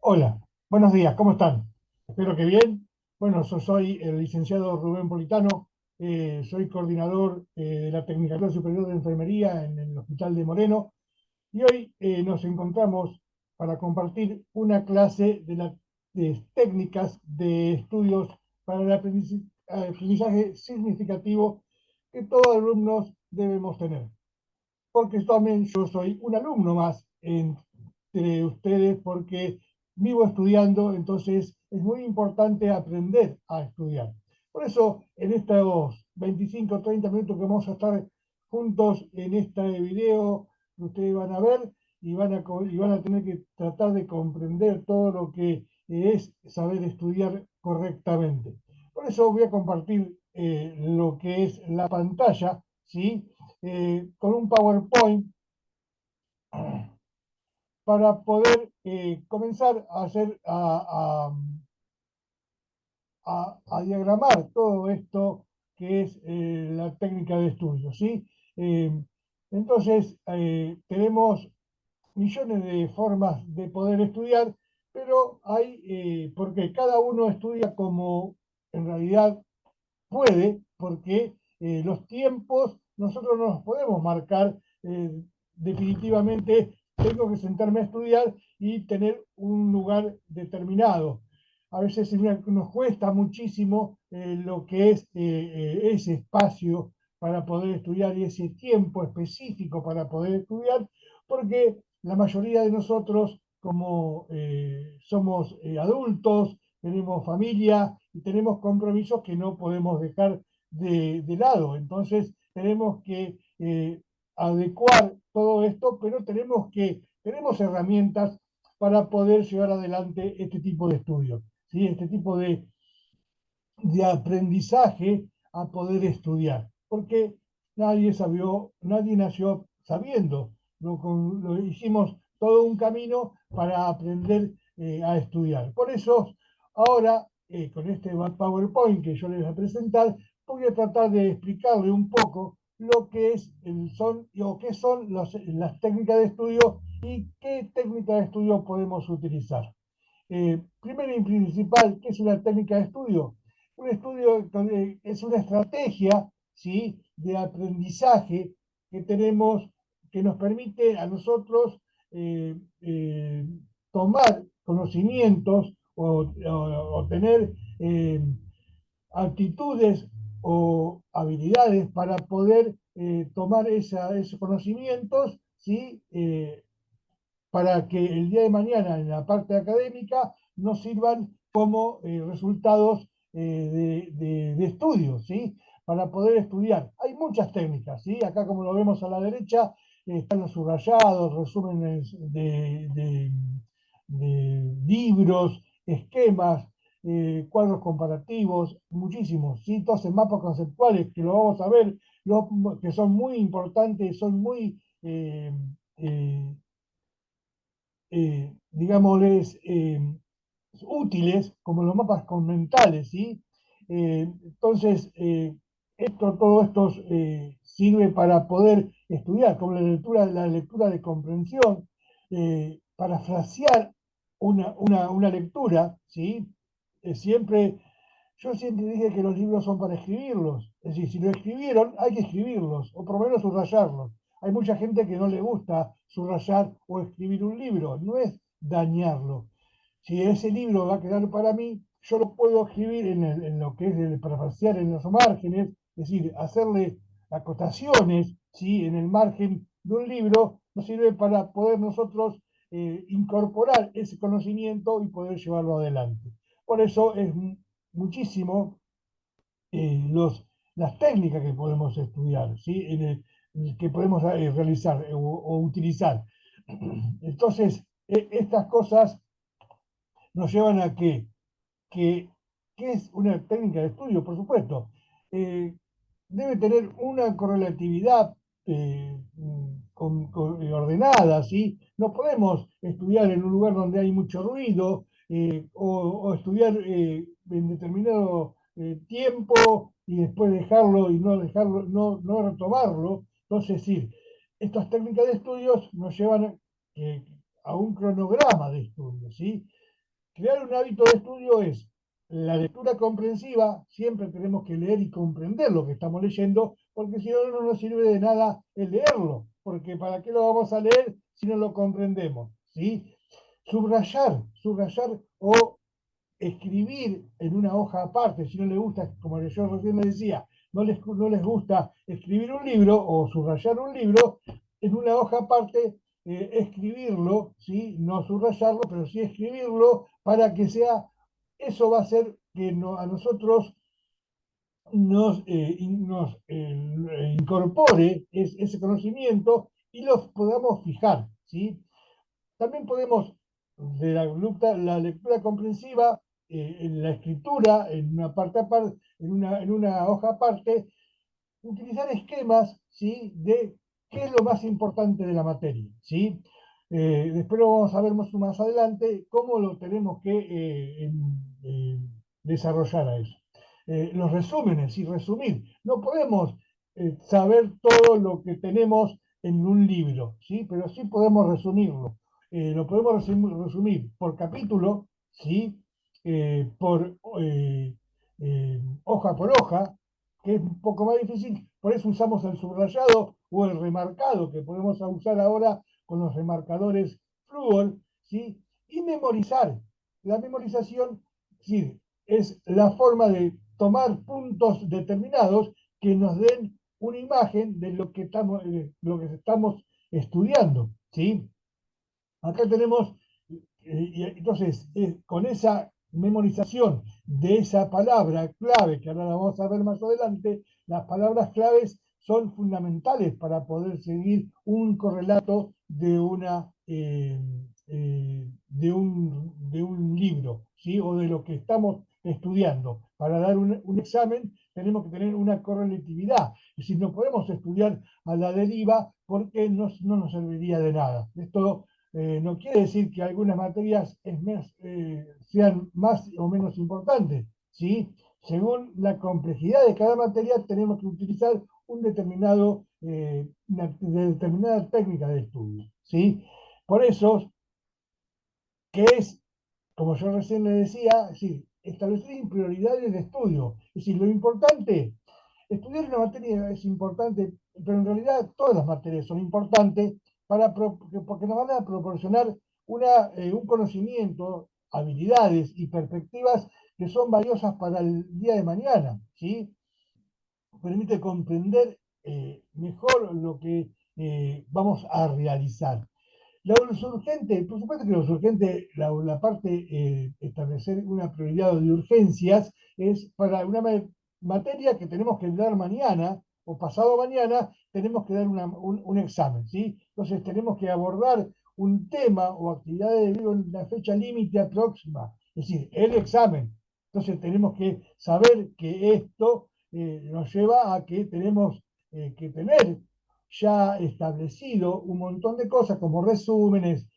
Hola, buenos días, ¿cómo están? Espero que bien. Bueno, yo soy el licenciado Rubén Politano, soy coordinador de la Tecnicatura Superior de Enfermería en el Hospital de Moreno y hoy nos encontramos para compartir una clase de técnicas de estudios para el aprendizaje significativo que todos los alumnos debemos tener, porque también yo soy un alumno más entre ustedes, porque vivo estudiando, entonces es muy importante aprender a estudiar. Por eso, en estos 25 o 30 minutos que vamos a estar juntos en este video, ustedes van a ver y van a tener que tratar de comprender todo lo que es saber estudiar correctamente. Por eso voy a compartir lo que es la pantalla, ¿sí? Con un PowerPoint para poder comenzar a hacer, a diagramar todo esto que es la técnica de estudio, ¿sí? Eh, entonces, tenemos millones de formas de poder estudiar, pero hay, porque cada uno estudia como en realidad puede, porque los tiempos nosotros no los podemos marcar definitivamente. Tengo que sentarme a estudiar y tener un lugar determinado. A veces nos cuesta muchísimo lo que es ese espacio para poder estudiar y ese tiempo específico para poder estudiar, porque la mayoría de nosotros, como somos adultos, tenemos familia y tenemos compromisos que no podemos dejar de lado. Entonces tenemos que adecuar todo esto, pero tenemos herramientas para poder llevar adelante este tipo de estudios, ¿sí? Este tipo de aprendizaje a poder estudiar, porque nadie nació sabiendo, lo hicimos todo un camino para aprender a estudiar. Por eso, ahora, con este PowerPoint que yo les voy a presentar, voy a tratar de explicarle un poco lo que qué son las técnicas de estudio y qué técnicas de estudio podemos utilizar. Primero y principal, ¿qué es una técnica de estudio? Un estudio es una estrategia, ¿sí?, de aprendizaje que tenemos, que nos permite a nosotros eh, eh, tomar conocimientos o tener actitudes o habilidades para poder tomar esos conocimientos, ¿sí? Para que el día de mañana en la parte académica nos sirvan como resultados de estudio, ¿sí? Para poder estudiar. Hay muchas técnicas, ¿sí? Acá, como lo vemos a la derecha, están los subrayados, resúmenes de libros, esquemas, cuadros comparativos, muchísimos, ¿sí? Entonces, mapas conceptuales, que lo vamos a ver, que son muy importantes, son muy digámosles, útiles, como los mapas mentales, ¿sí? Entonces, todo esto sirve para poder estudiar, como la lectura de comprensión, para frasear una lectura, ¿sí? Siempre, yo siempre dije que los libros son para escribirlos, es decir, si lo escribieron, hay que escribirlos, o por lo menos subrayarlos. Hay mucha gente que no le gusta subrayar o escribir un libro, no es dañarlo. Si ese libro va a quedar para mí, yo lo puedo escribir en lo que es el parafasear en los márgenes, es decir, hacerle acotaciones, ¿sí?, en el margen de un libro, nos sirve para poder nosotros incorporar ese conocimiento y poder llevarlo adelante. Por eso es muchísimo las técnicas que podemos estudiar, ¿sí? Que podemos realizar o utilizar. Entonces, estas cosas nos llevan a que es una técnica de estudio, por supuesto. Eh, Debe tener una correlatividad ordenada, ¿sí? No podemos estudiar en un lugar donde hay mucho ruido o estudiar en determinado tiempo y después dejarlo y no retomarlo. Entonces, sí, estas técnicas de estudios nos llevan a un cronograma de estudio, ¿sí? Crear un hábito de estudio es la lectura comprensiva, siempre tenemos que leer y comprender lo que estamos leyendo, porque si no, no nos sirve de nada el leerlo, porque ¿para qué lo vamos a leer si no lo comprendemos? ¿Sí? Subrayar o escribir en una hoja aparte, si no les gusta, como yo recién les decía, no les gusta escribir un libro o subrayar un libro, en una hoja aparte escribirlo, ¿sí? No subrayarlo, pero sí escribirlo para que sea, eso va a hacer que a nosotros incorpore ese conocimiento y los podamos fijar, ¿sí? También podemos, de la lectura comprensiva, en la escritura, en una parte aparte, en una hoja aparte, utilizar esquemas, ¿sí? De qué es lo más importante de la materia, ¿sí? Después lo vamos a ver más adelante, cómo lo tenemos que desarrollar a eso. Los resúmenes y resumir. No podemos saber todo lo que tenemos en un libro, ¿sí? Pero sí podemos resumirlo. Lo podemos resumir por capítulo, ¿sí? Por hoja por hoja, que es un poco más difícil, por eso usamos el subrayado o el remarcado, que podemos usar ahora con los remarcadores Fluor, ¿sí? Y memorizar. La memorización, sí, es la forma de tomar puntos determinados que nos den una imagen de lo que estamos estudiando, ¿sí? Acá tenemos, entonces, con esa memorización de esa palabra clave, que ahora la vamos a ver más adelante, las palabras claves son fundamentales para poder seguir un correlato de un libro, ¿sí? O de lo que estamos estudiando. Para dar un examen tenemos que tener una correlatividad. Es decir, no podemos estudiar a la deriva porque no nos serviría de nada. Esto no quiere decir que algunas materias sean más o menos importantes, ¿sí? Según la complejidad de cada materia, tenemos que utilizar una determinada técnica de estudio, ¿sí? Por eso, que es, como yo recién le decía, sí, establecer prioridades de estudio. Es decir, lo importante, estudiar una materia es importante, pero en realidad todas las materias son importantes porque nos van a proporcionar un conocimiento, habilidades y perspectivas que son valiosas para el día de mañana, ¿sí? Permite comprender mejor lo que vamos a realizar. Lo urgente, por supuesto que lo urgente, la parte establecer una prioridad de urgencias es para una materia que tenemos que dar mañana o pasado mañana, tenemos que dar un examen, ¿sí? Entonces tenemos que abordar un tema o actividad de una fecha límite próxima, es decir, el examen. Entonces tenemos que saber que esto nos lleva a que tenemos que tener ya establecido un montón de cosas como resúmenes,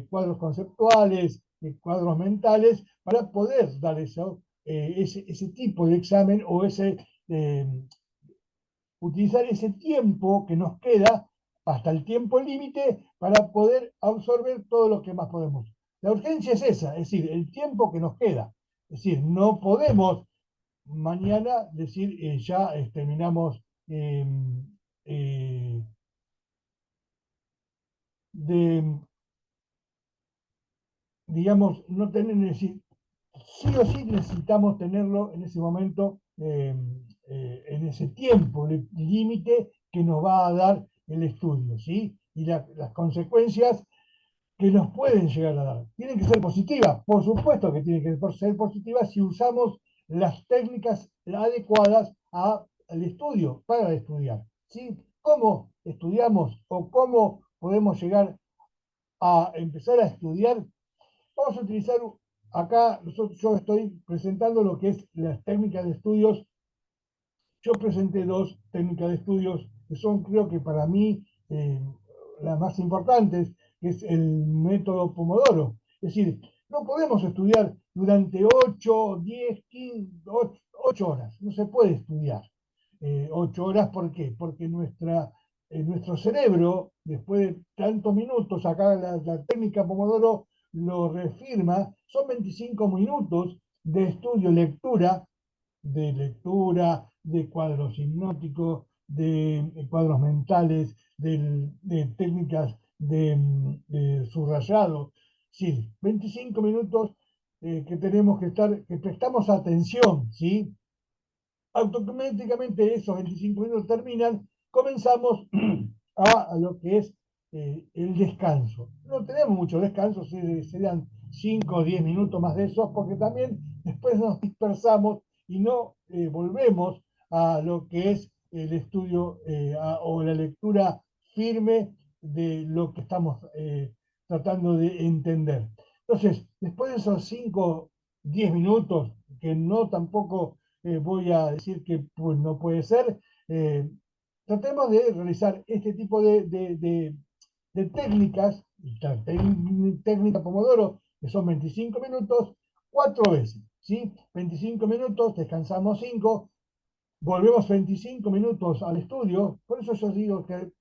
cuadros conceptuales, cuadros mentales, para poder dar ese tipo de examen o eh, utilizar ese tiempo que nos queda hasta el tiempo límite para poder absorber todo lo que más podemos. La urgencia es esa, es decir, el tiempo que nos queda. Es decir, no podemos mañana decir ya terminamos eh, de, digamos, no tener, sí o sí necesitamos tenerlo en ese momento, en ese tiempo límite que nos va a dar el estudio, ¿sí? Y las consecuencias que nos pueden llegar a dar. ¿Tienen que ser positivas? Por supuesto que tienen que ser positivas si usamos las técnicas adecuadas al estudio, para estudiar, ¿sí? ¿Cómo estudiamos o cómo podemos llegar a empezar a estudiar? Vamos a utilizar acá, yo estoy presentando lo que es las técnicas de estudios. Yo presenté dos técnicas de estudios que son, creo que para mí, las más importantes, que es el método Pomodoro. Es decir, no podemos estudiar durante 8, 10, 15, 8 horas. No se puede estudiar 8 horas. ¿Por qué? Porque nuestro cerebro, después de tantos minutos, acá la técnica Pomodoro lo reafirma, son 25 minutos de estudio, lectura, de cuadros hipnóticos, de cuadros mentales, de técnicas de subrayado. Sí, 25 minutos que tenemos que estar, que prestamos atención, ¿sí? Automáticamente esos 25 minutos terminan, comenzamos a lo que es el descanso. No tenemos mucho descanso, serían 5 o 10 minutos más de esos, porque también después nos dispersamos y no volvemos a lo que es el estudio o la lectura firme de lo que estamos tratando de entender. Entonces, después de esos 5, 10 minutos, que no tampoco voy a decir que pues, no puede ser. eh, Tratemos de realizar este tipo de técnicas, la técnica Pomodoro, que son 25 minutos, 4 veces, ¿sí? 25 minutos, descansamos 5, volvemos 25 minutos al estudio. Por eso yo digo que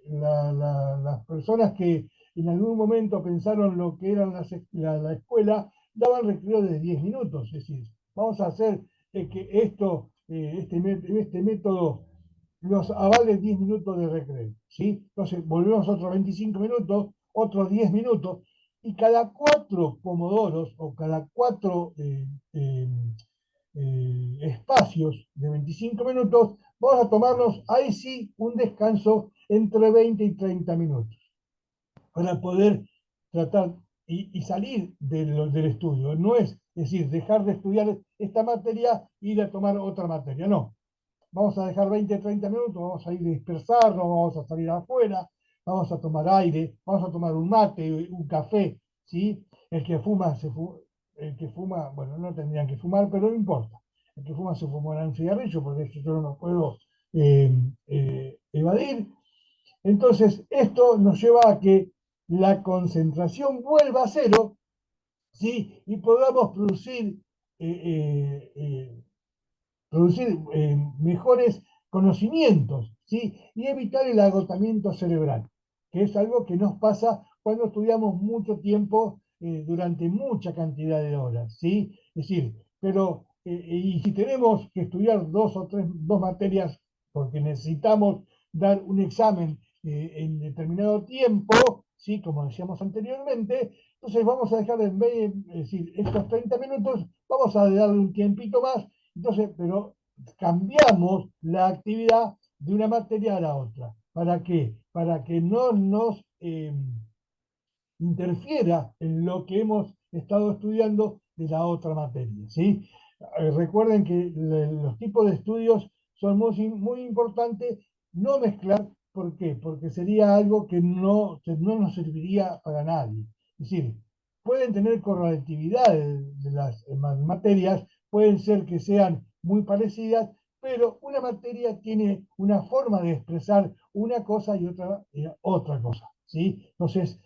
las personas que en algún momento pensaron lo que era la escuela, daban recreo de 10 minutos. Es decir, vamos a hacer que este método nos avale 10 minutos de recreo. ¿Sí? Entonces, volvemos otros 25 minutos, otros 10 minutos, y cada 4 pomodoros o cada 4 espacios de 25 minutos, vamos a tomarnos ahí sí un descanso entre 20 y 30 minutos para poder tratar y salir del estudio. No es decir, dejar de estudiar esta materia e ir a tomar otra materia, no. Vamos a dejar 20, 30 minutos, vamos a ir a dispersarnos, vamos a salir afuera, vamos a tomar aire, vamos a tomar un mate, un café, ¿sí? El que fuma, bueno, no tendrían que fumar, pero no importa. El que fuma se fumará un cigarrillo, porque eso yo no lo puedo eh, evadir. Entonces, esto nos lleva a que la concentración vuelva a cero, ¿sí? Y podamos producir mejores conocimientos, ¿sí? Y evitar el agotamiento cerebral, que es algo que nos pasa cuando estudiamos mucho tiempo durante mucha cantidad de horas, ¿sí? Es decir, pero, y si tenemos que estudiar dos materias porque necesitamos dar un examen en determinado tiempo, ¿sí? Como decíamos anteriormente, entonces vamos a dejar en vez de decir estos 30 minutos, vamos a darle un tiempito más. Entonces, pero cambiamos la actividad de una materia a la otra. ¿Para qué? Para que no nos interfiera en lo que hemos estado estudiando de la otra materia. ¿Sí? Recuerden que los tipos de estudios son muy importantes no mezclar. ¿Por qué? Porque sería algo que no nos serviría para nadie. Es decir, pueden tener correlatividad de las materias, pueden ser que sean muy parecidas, pero una materia tiene una forma de expresar una cosa y otra cosa. ¿Sí? Entonces,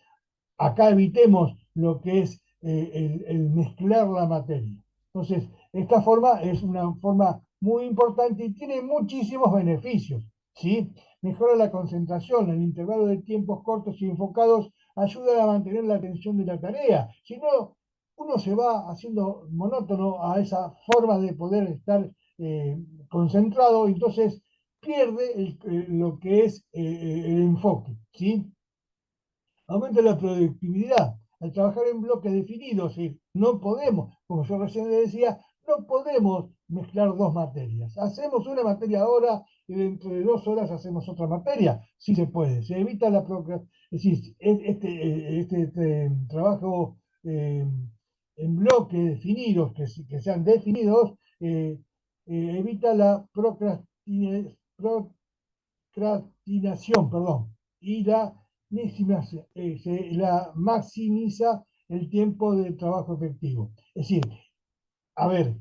acá evitemos lo que es el mezclar la materia. Entonces, esta forma es una forma muy importante y tiene muchísimos beneficios, ¿sí? Mejora la concentración, el intervalo de tiempos cortos y enfocados ayuda a mantener la atención de la tarea. Si no, uno se va haciendo monótono a esa forma de poder estar concentrado, entonces pierde lo que es el enfoque, ¿sí? Aumenta la productividad. Al trabajar en bloques definidos, no podemos, como yo recién le decía, no podemos mezclar dos materias. Hacemos una materia ahora y dentro de 2 horas hacemos otra materia. Sí se puede, se evita la procrastinación. Es decir, este trabajo en bloques definidos, que sean definidos, evita la procrastinación, perdón, y la maximiza el tiempo de trabajo efectivo. Es decir, a ver,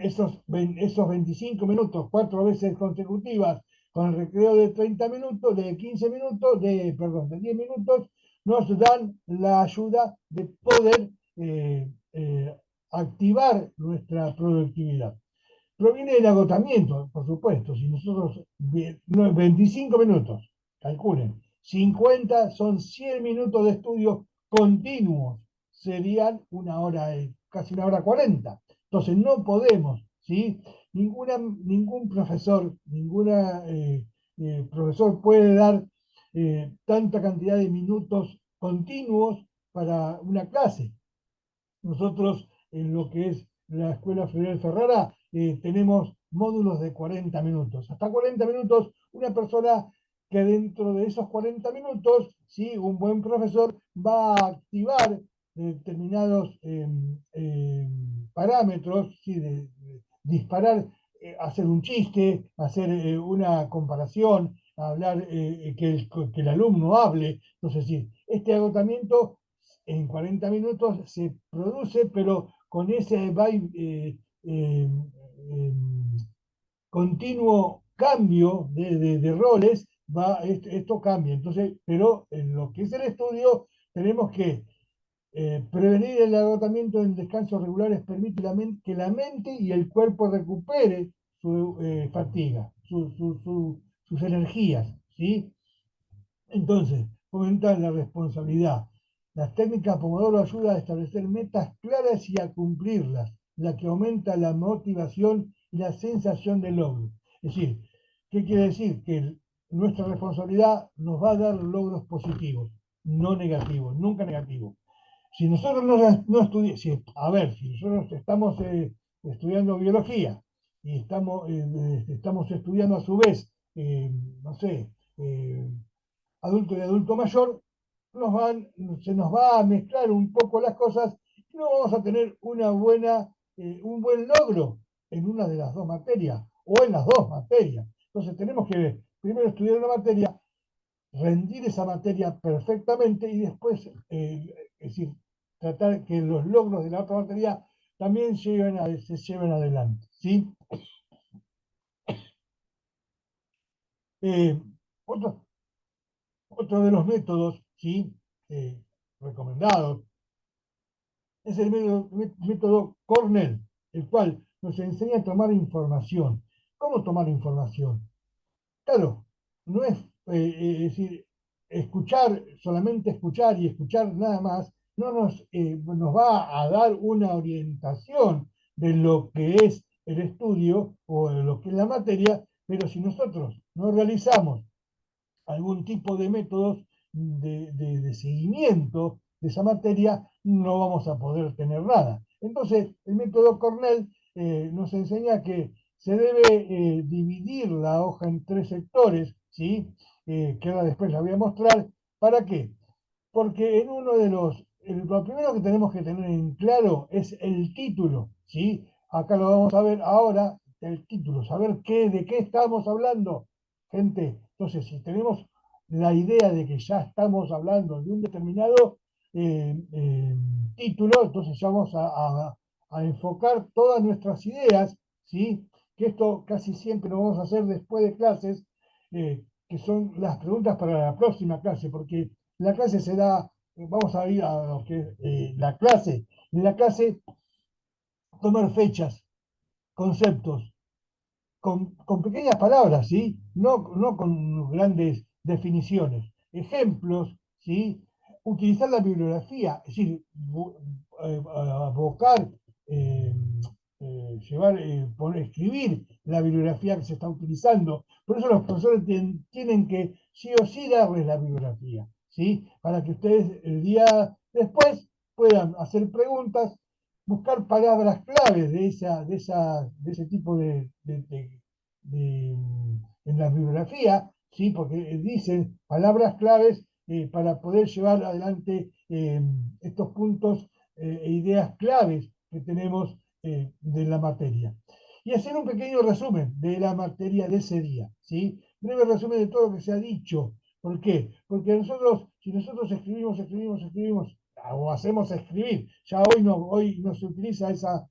esos 25 minutos, 4 veces consecutivas, con el recreo de 30 minutos, de 15 minutos, perdón, de 10 minutos, nos dan la ayuda de poder activar nuestra productividad. Proviene del agotamiento, por supuesto. Si nosotros, 25 minutos, calculen, 50 son 100 minutos de estudio continuos, serían una hora, casi una hora 40. Entonces no podemos, ¿sí? Ningún profesor, ninguna profesor puede dar tanta cantidad de minutos continuos para una clase. Nosotros, en lo que es la Escuela Federal Ferrara, tenemos módulos de 40 minutos. Hasta 40 minutos, una persona que dentro de esos 40 minutos, ¿sí? Un buen profesor va a activar determinados parámetros, ¿sí? De disparar, hacer un chiste, hacer una comparación, hablar, que el alumno hable. Entonces, sí, este agotamiento en 40 minutos se produce, pero con ese continuo cambio de roles, esto cambia. Entonces, pero en lo que es el estudio, tenemos que prevenir el agotamiento en descansos regulares permite que la mente y el cuerpo recupere su fatiga, sus energías, ¿sí? Entonces, fomentar la responsabilidad. Las técnicas Pomodoro ayudan a establecer metas claras y a cumplirlas, la que aumenta la motivación y la sensación de logro. Es decir, ¿qué quiere decir? Que nuestra responsabilidad nos va a dar logros positivos, no negativos, nunca negativos. Si nosotros no estudiamos, a ver, si nosotros estamos estudiando biología y estamos estudiando a su vez, no sé, adulto y adulto mayor, se nos va a mezclar un poco las cosas y no vamos a tener un buen logro en una de las dos materias o en las dos materias. Entonces tenemos que primero estudiar una materia, rendir esa materia perfectamente y después, es decir, tratar que los logros de la otra materia también se lleven adelante. ¿Sí? Eh, otro, otro de los métodos, ¿sí? Eh, recomendados es el método Cornell, el cual nos enseña a tomar información. ¿Cómo tomar información? Claro, no es decir, solamente escuchar y escuchar nada más, no nos va a dar una orientación de lo que es el estudio o de lo que es la materia, pero si nosotros no realizamos algún tipo de métodos de seguimiento de esa materia, no vamos a poder tener nada. Entonces, el método Cornell nos enseña que se debe dividir la hoja en tres sectores, ¿sí? Que ahora después la voy a mostrar. ¿Para qué? Porque en uno de lo primero que tenemos que tener en claro es el título, ¿sí? Acá lo vamos a ver ahora, el título, saber de qué estamos hablando, gente. Entonces, si tenemos la idea de que ya estamos hablando de un determinado título, entonces ya vamos a enfocar todas nuestras ideas, ¿sí? Que esto casi siempre lo vamos a hacer después de clases, que son las preguntas para la próxima clase, porque la clase se da, vamos a ir a lo que es la clase. En la clase, tomar fechas, conceptos, con pequeñas palabras, ¿sí? No con grandes definiciones. Ejemplos, ¿sí? Utilizar la bibliografía, es decir, abocar, eh, escribir la bibliografía que se está utilizando. Por eso los profesores tienen que sí o sí darles la bibliografía, ¿sí? Para que ustedes el día después puedan hacer preguntas, buscar palabras claves de ese tipo de- en la bibliografía, ¿sí? Porque dicen palabras claves para poder llevar adelante estos puntos e ideas claves que tenemos de la materia. Y hacer un pequeño resumen de la materia de ese día, ¿sí? Breve resumen de todo lo que se ha dicho. ¿Por qué? Porque si nosotros escribimos, o hacemos escribir, ya hoy no se utiliza esa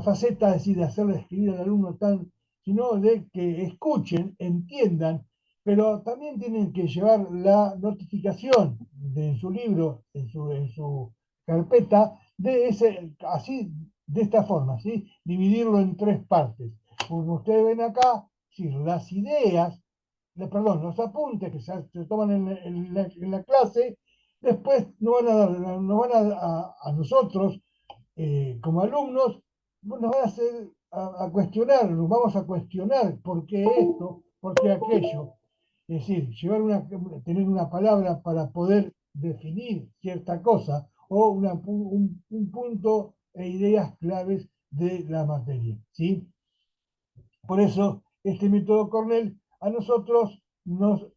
faceta, es decir, de hacerle escribir al alumno sino de que escuchen, entiendan, pero también tienen que llevar la notificación en su libro, en su carpeta, de esta forma, ¿sí? Dividirlo en tres partes. Como ustedes ven acá, sí, las ideas perdón, los apuntes que se toman en la clase, después nos van a nosotros, como alumnos, nos van a hacer a cuestionar, nos vamos a cuestionar por qué esto, por qué aquello. Es decir, tener una palabra para poder definir cierta cosa o un punto e ideas claves de la materia, ¿sí? Por eso, este método Cornell a nosotros nos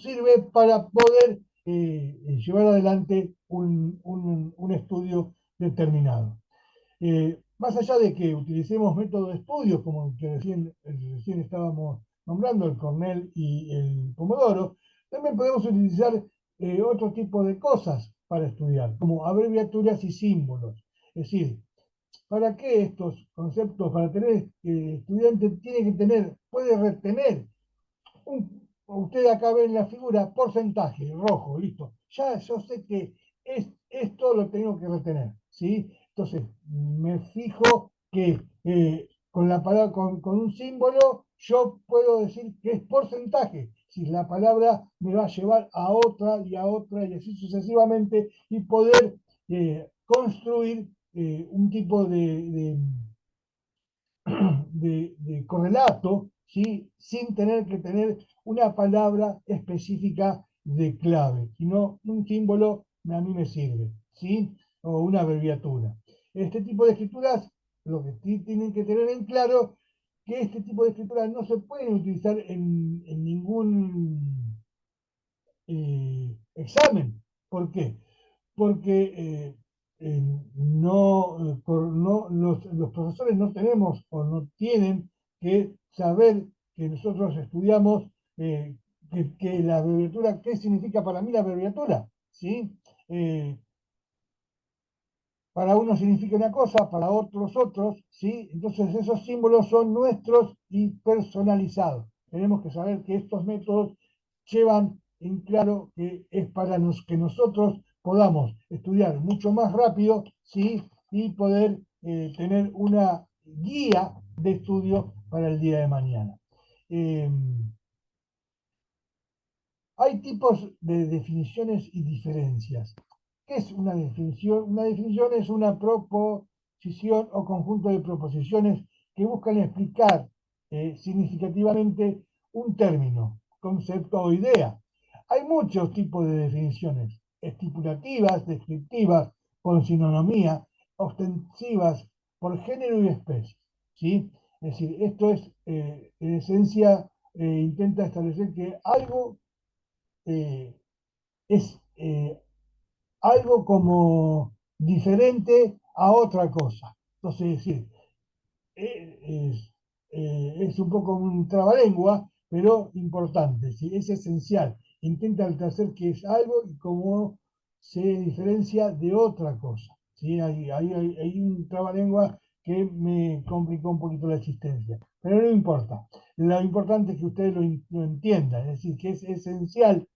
sirve para poder llevar adelante un estudio determinado. Más allá de que utilicemos métodos de estudio, como que recién estábamos nombrando, el Cornell y el Pomodoro, también podemos utilizar otro tipo de cosas para estudiar, como abreviaturas y símbolos. Es decir, ¿para qué estos conceptos? Para tener estudiante tiene que puede retener usted acá ve en la figura porcentaje, rojo, listo. Ya yo sé que esto lo tengo que retener, ¿sí? Entonces, me fijo que con la palabra, con un símbolo, yo puedo decir que es porcentaje. Si la palabra me va a llevar a otra y así sucesivamente, y poder construir un tipo de correlato, ¿sí? Sin tener que tener una palabra específica de clave, sino un símbolo a mí me sirve, ¿sí? O una abreviatura. Este tipo de escrituras, lo que tienen que tener en claro, que este tipo de escrituras no se pueden utilizar en ningún examen. ¿Por qué? Porque los profesores no tenemos o no tienen que saber que nosotros estudiamos que la abreviatura, ¿qué significa para mí la abreviatura? ¿Sí? Eh, para unos significa una cosa, para otros, ¿sí? Entonces esos símbolos son nuestros y personalizados. Tenemos que saber que estos métodos llevan en claro que es para que nosotros podamos estudiar mucho más rápido, ¿sí? Y poder tener una guía de estudio para el día de mañana. Eh, Hay tipos de definiciones y diferencias. ¿Qué es una definición? Una definición es una proposición o conjunto de proposiciones que buscan explicar significativamente un término, concepto o idea. Hay muchos tipos de definiciones, estipulativas, descriptivas, con sinonimia, ostensivas, por género y especie. ¿Sí? Es decir, esto es, en esencia, intenta establecer que algo eh, es algo como diferente a otra cosa. Entonces, es decir, eh, es, es un poco un trabalengua, pero importante, ¿sí? Es esencial. Intenta hacer que es algo y cómo se diferencia de otra cosa. ¿Sí? Hay un trabalengua que me complicó un poquito la existencia, pero no importa. Lo importante es que ustedes lo entiendan, es decir, que es esencial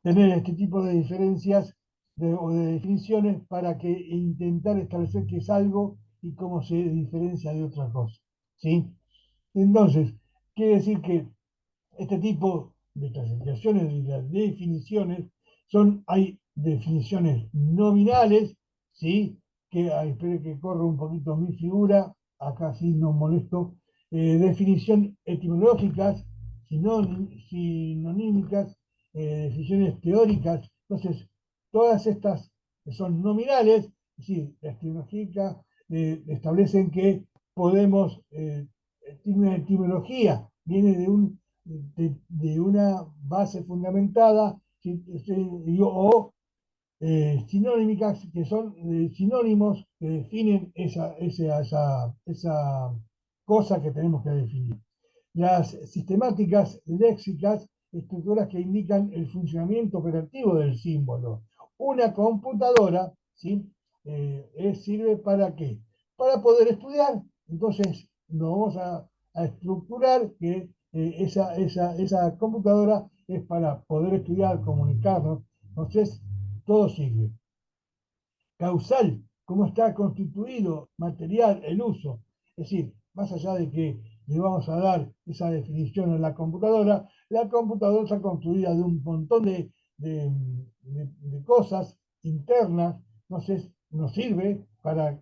tener este tipo de diferencias o de definiciones para que intentar establecer qué es algo y cómo se diferencia de otra cosa. ¿Sí? Entonces, quiere decir que este tipo de clasificaciones y las definiciones hay definiciones nominales, ¿sí? Espere que corra un poquito mi figura, acá sí no molesto, definición etimológicas, sinonímicas, definiciones teóricas. Entonces, todas estas que son nominales, es decir, la etimológica, establecen que podemos, tiene una etimología, viene de una base fundamentada, o sinónimicas, que son sinónimos que definen esa cosa que tenemos que definir. Las sistemáticas léxicas, estructuras que indican el funcionamiento operativo del símbolo. Una computadora, ¿sí? Sirve para qué? Para poder estudiar. Entonces, nos vamos a estructurar que esa computadora es para poder estudiar, comunicarnos. Entonces, todo sirve. Causal, cómo está constituido, material, el uso. Es decir, más allá de que le vamos a dar esa definición a la computadora está construida de un montón de cosas internas, entonces nos sirve para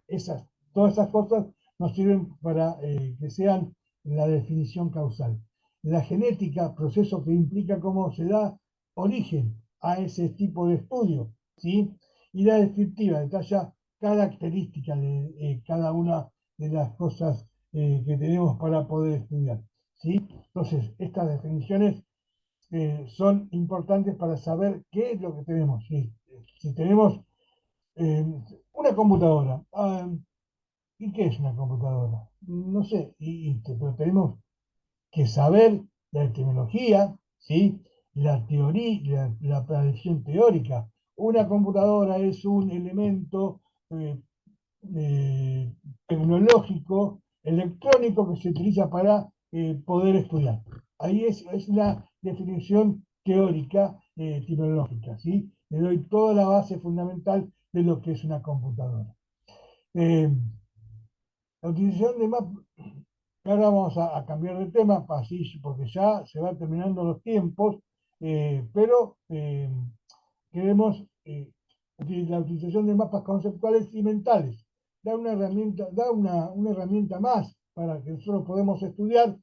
todas esas cosas nos sirven para que sean la definición causal. La genética, proceso que implica cómo se da origen a ese tipo de estudio, ¿sí? Y la descriptiva detalla características de cada una de las cosas que tenemos para poder estudiar, ¿sí? Entonces, estas definiciones son importantes para saber qué es lo que tenemos. Si tenemos eh, una computadora, ¿y qué es una computadora? No sé, pero tenemos que saber la etimología, ¿sí? La teoría, la predicción teórica. Una computadora es un elemento eh, tecnológico, electrónico que se utiliza para poder estudiar. Ahí es la definición teórica etimológica, ¿sí? Le doy toda la base fundamental de lo que es una computadora. Eh, la utilización de mapas, ahora vamos a cambiar de tema, así, porque ya se van terminando los tiempos, pero queremos la utilización de mapas conceptuales y mentales. Da una herramienta más para que nosotros podamos estudiar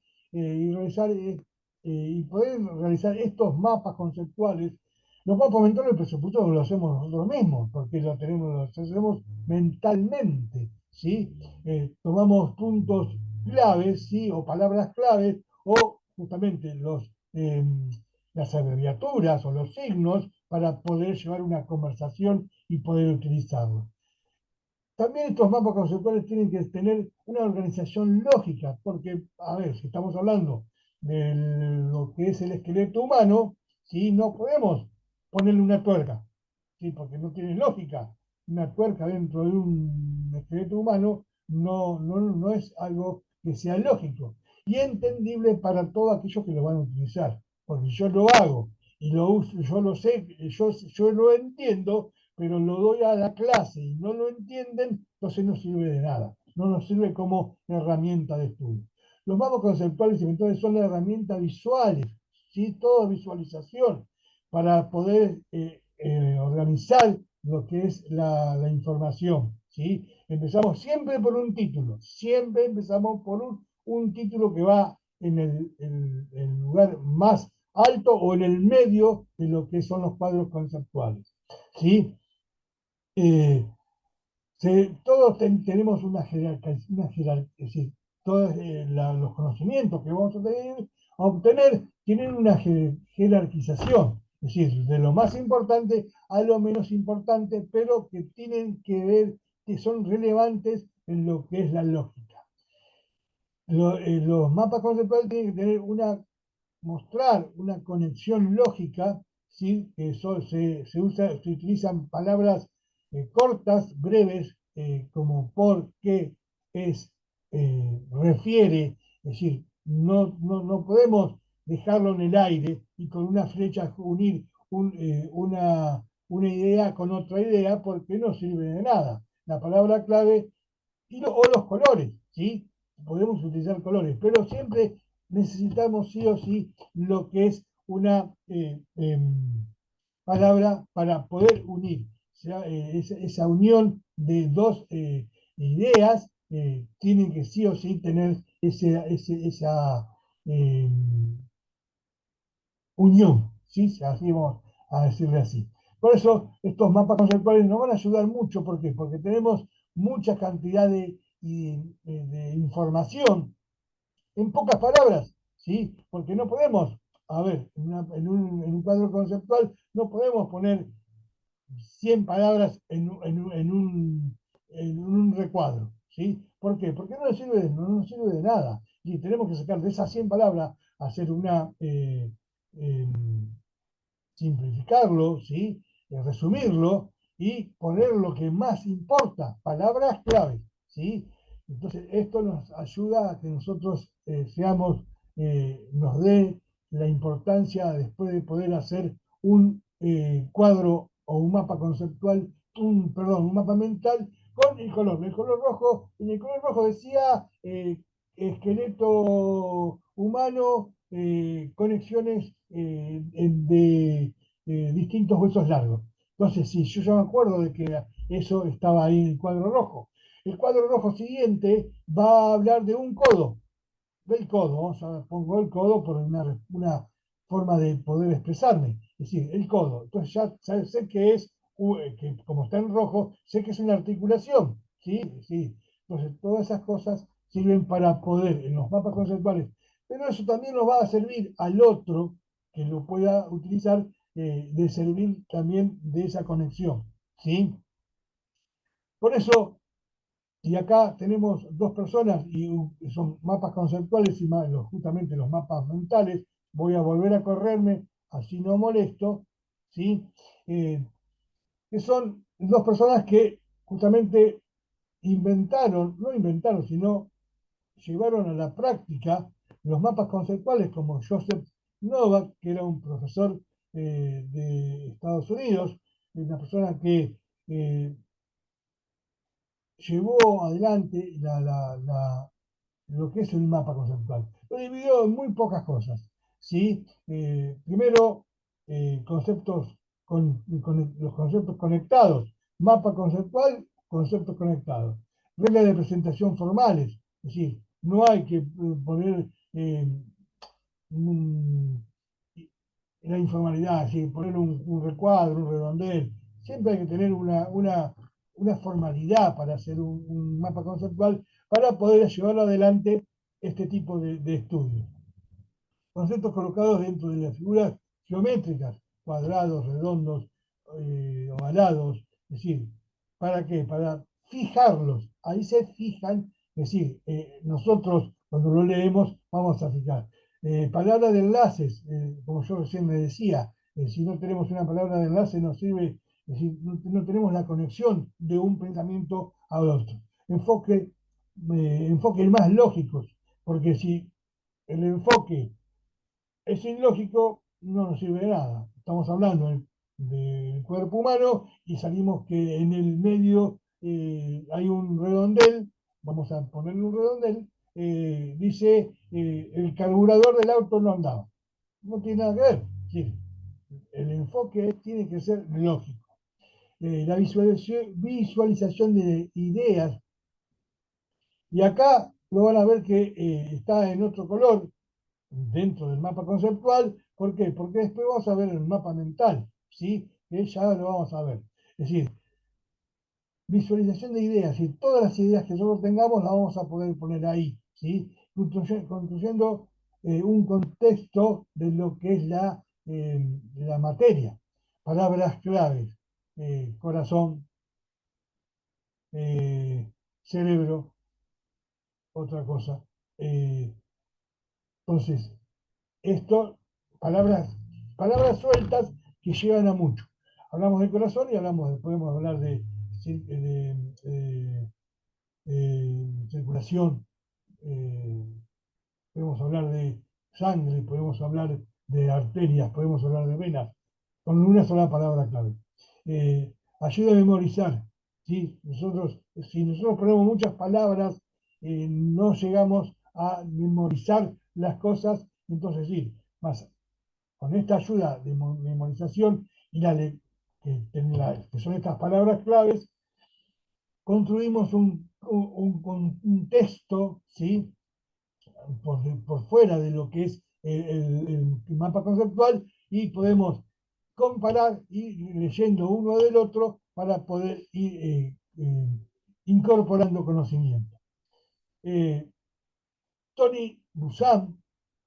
y poder realizar estos mapas conceptuales. Los mapas mentales, por supuesto, lo hacemos nosotros mismos, porque los hacemos mentalmente, ¿sí? Tomamos puntos claves, ¿sí? O palabras claves, o justamente las abreviaturas o los signos para poder llevar una conversación y poder utilizarlo. También estos mapas conceptuales tienen que tener una organización lógica, porque, a ver, si estamos hablando de lo que es el esqueleto humano, ¿sí? No podemos ponerle una tuerca, ¿sí? Porque no tiene lógica. Una tuerca dentro de un esqueleto humano no es algo que sea lógico y entendible para todos aquellos que lo van a utilizar. Porque yo lo hago y lo uso, yo lo sé, yo lo entiendo, pero lo doy a la clase y no lo entienden, entonces no sirve de nada, no nos sirve como herramienta de estudio. Los mapas conceptuales y mentales son las herramientas visuales, ¿sí? Todo visualización para poder organizar lo que es la información, ¿sí? Empezamos siempre por un título, siempre empezamos por un título que va en el lugar más alto o en el medio de lo que son los cuadros conceptuales, ¿sí? Eh, todos tenemos es decir, todos los conocimientos que vamos a obtener tienen una jerarquización, es decir, de lo más importante a lo menos importante, pero que tienen que ver, que son relevantes en lo que es la lógica. Los mapas conceptuales tienen que tener mostrar una conexión lógica, ¿sí? Que se utilizan palabras cortas, breves, como por, qué, es, refiere, es decir, no podemos dejarlo en el aire y con una flecha unir una idea con otra idea porque no sirve de nada. La palabra clave o los colores, ¿sí? Podemos utilizar colores, pero siempre necesitamos sí o sí lo que es una palabra para poder unir. O sea, esa unión de dos ideas tienen que sí o sí tener esa eh, unión, ¿sí? Así vamos a decirle así. Por eso estos mapas conceptuales nos van a ayudar mucho. ¿Por qué? Porque tenemos mucha cantidad de información en pocas palabras, ¿sí? Porque no podemos, a ver, en un cuadro conceptual no podemos poner 100 palabras en un recuadro, ¿sí? ¿Por qué? Porque no nos sirve de nada. Y tenemos que sacar de esas 100 palabras, hacer eh, simplificarlo, ¿sí? Resumirlo y poner lo que más importa, palabras clave, ¿sí? Entonces, esto nos ayuda a que nosotros nos dé la importancia después de poder hacer un cuadro o un mapa conceptual, un mapa mental con el color. El color rojo, en el color rojo decía esqueleto humano, conexiones de distintos huesos largos. Entonces, sí, yo ya me acuerdo de que eso estaba ahí en el cuadro rojo. El cuadro rojo siguiente va a hablar de un codo, del codo, pongo el codo por una forma de poder expresarme, es decir, el codo. Entonces ya sé que es, que como está en rojo, sé que es una articulación, ¿sí? Sí. Entonces todas esas cosas sirven para poder, en los mapas conceptuales, pero eso también nos va a servir al otro que lo pueda utilizar, de servir también de esa conexión, ¿sí? Por eso y acá tenemos dos personas y son mapas conceptuales y justamente los mapas mentales. Voy a volver a correrme, así no molesto, ¿sí? Eh, que son dos personas que justamente no inventaron, sino llevaron a la práctica los mapas conceptuales como Joseph Novak, que era un profesor de Estados Unidos, una persona que llevó adelante lo que es el mapa conceptual. Lo dividió en muy pocas cosas. ¿Sí? Primero, los conceptos conectados. Mapa conceptual, conceptos conectados. Reglas de presentación formales. Es decir, no hay que poner un, la informalidad, es decir, poner un recuadro, un redondel. Siempre hay que tener una formalidad para hacer un mapa conceptual para poder llevarlo adelante este tipo de estudios. Conceptos colocados dentro de las figuras geométricas, cuadrados, redondos, ovalados, es decir, ¿para qué? Para fijarlos. Ahí se fijan, es decir, nosotros cuando lo leemos vamos a fijar. Palabra de enlaces, como yo recién me decía, si no tenemos una palabra de enlace nos sirve, es decir, no tenemos la conexión de un pensamiento al otro. Enfoques más lógicos, porque si el enfoque es ilógico, no nos sirve de nada. Estamos hablando del cuerpo humano y salimos que en el medio hay un redondel, vamos a ponerle un redondel, dice el carburador del auto no andaba. No tiene nada que ver. Sí, el enfoque tiene que ser lógico. La visualización de ideas, y acá lo van a ver que está en otro color, dentro del mapa conceptual. ¿Por qué? Porque después vamos a ver el mapa mental, ¿sí? Que ya lo vamos a ver. Es decir, visualización de ideas, y todas las ideas que nosotros tengamos las vamos a poder poner ahí, ¿sí? Construyendo un contexto de lo que es la materia. Palabras claves, corazón, cerebro, otra cosa. Entonces, esto, palabras sueltas que llegan a mucho. Hablamos del corazón y podemos hablar circulación, eh, podemos hablar de sangre, podemos hablar de arterias, podemos hablar de venas, con una sola palabra clave. Ayuda a memorizar. ¿Sí? Si nosotros ponemos muchas palabras, no llegamos a memorizar las cosas, entonces sí, más con esta ayuda de memorización y que son estas palabras claves, construimos un texto, ¿sí? Por fuera de lo que es el mapa conceptual, y podemos comparar y ir leyendo uno del otro para poder ir incorporando conocimiento. Tony Buzan,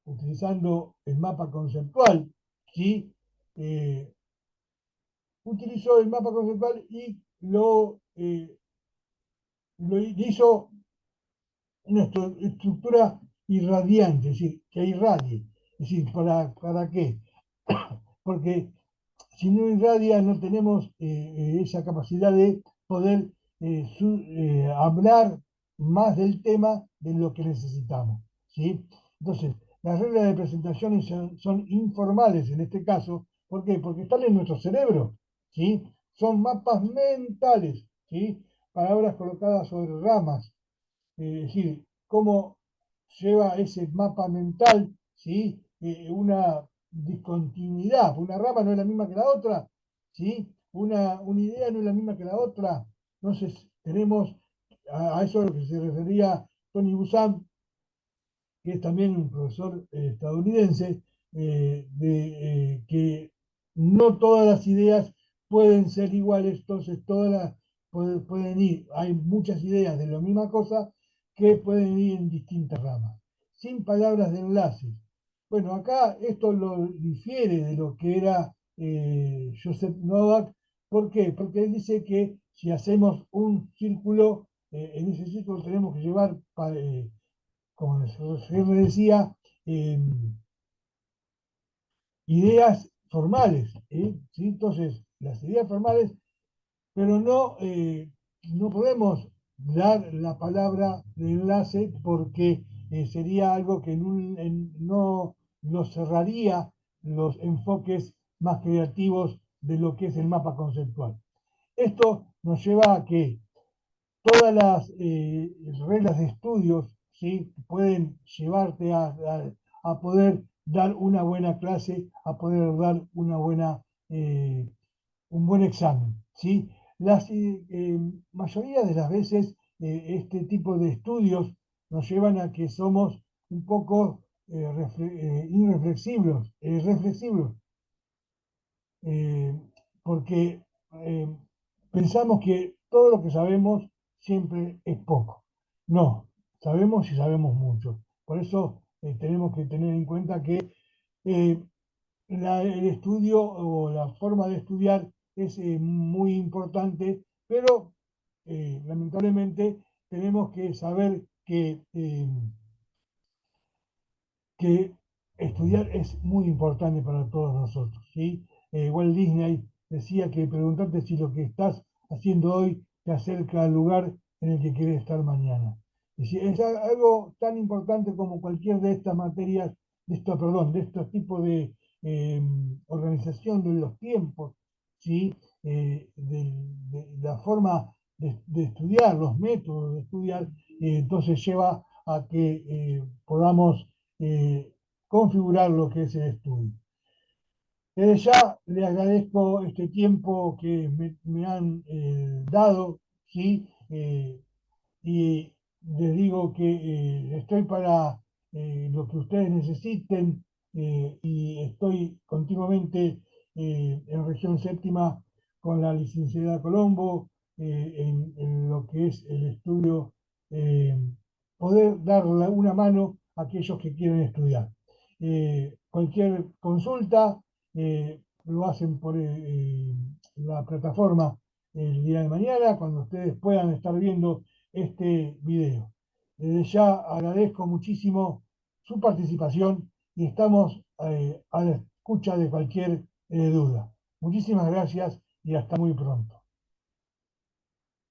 utilizando el mapa conceptual, ¿sí? Eh, utilizó el mapa conceptual y lo hizo una estructura irradiante, es decir, que irradie. Es decir, ¿para qué? Porque si no irradia no tenemos esa capacidad de poder hablar más del tema de lo que necesitamos, ¿sí? Entonces, las reglas de presentación son informales en este caso. ¿Por qué? Porque están en nuestro cerebro, ¿sí? Son mapas mentales, ¿sí? Palabras colocadas sobre ramas, es decir, cómo lleva ese mapa mental, ¿sí? Una discontinuidad, una rama no es la misma que la otra, ¿sí? Una idea no es la misma que la otra. Entonces, tenemos a eso a lo que se refería Tony Buzan, que es también un profesor estadounidense, que no todas las ideas pueden ser iguales, entonces pueden ir, hay muchas ideas de la misma cosa que pueden ir en distintas ramas, sin palabras de enlace. Bueno, acá esto lo difiere de lo que era Joseph Novak. ¿Por qué? Porque él dice que si hacemos un círculo, en ese círculo tenemos que llevar como se me decía, eh, ideas formales, ¿sí? Entonces, las ideas formales, pero no podemos dar la palabra de enlace porque sería algo que no nos cerraría los enfoques más creativos de lo que es el mapa conceptual. Esto nos lleva a que todas las reglas de estudios, ¿sí? Pueden llevarte a poder dar una buena clase, a poder dar eh, un buen examen, ¿sí? La mayoría de las veces este tipo de estudios nos llevan a que somos un poco reflexivos, eh, porque eh, pensamos que todo lo que sabemos siempre es poco. No, sabemos y sabemos mucho. Por eso tenemos que tener en cuenta que eh, el estudio o la forma de estudiar es muy importante, pero lamentablemente tenemos que saber que estudiar es muy importante para todos nosotros, ¿sí? Walt Disney decía que preguntarte si lo que estás haciendo hoy te acerca al lugar en el que quieres estar mañana. Y si es algo tan importante como cualquier de estas materias, de estos tipos de organización de los tiempos, ¿sí? De la forma de estudiar, los métodos de estudiar, entonces lleva a que podamos configurar lo que es el estudio. Desde ya le agradezco este tiempo que me han dado, ¿sí? Y les digo que estoy para lo que ustedes necesiten y estoy continuamente en región séptima con la licenciada Colombo en lo que es el estudio, eh, poder darle una mano a aquellos que quieren estudiar. Cualquier consulta lo hacen por la plataforma el día de mañana, cuando ustedes puedan estar viendo este video. Desde ya agradezco muchísimo su participación y estamos a la escucha de cualquier duda. Muchísimas gracias y hasta muy pronto.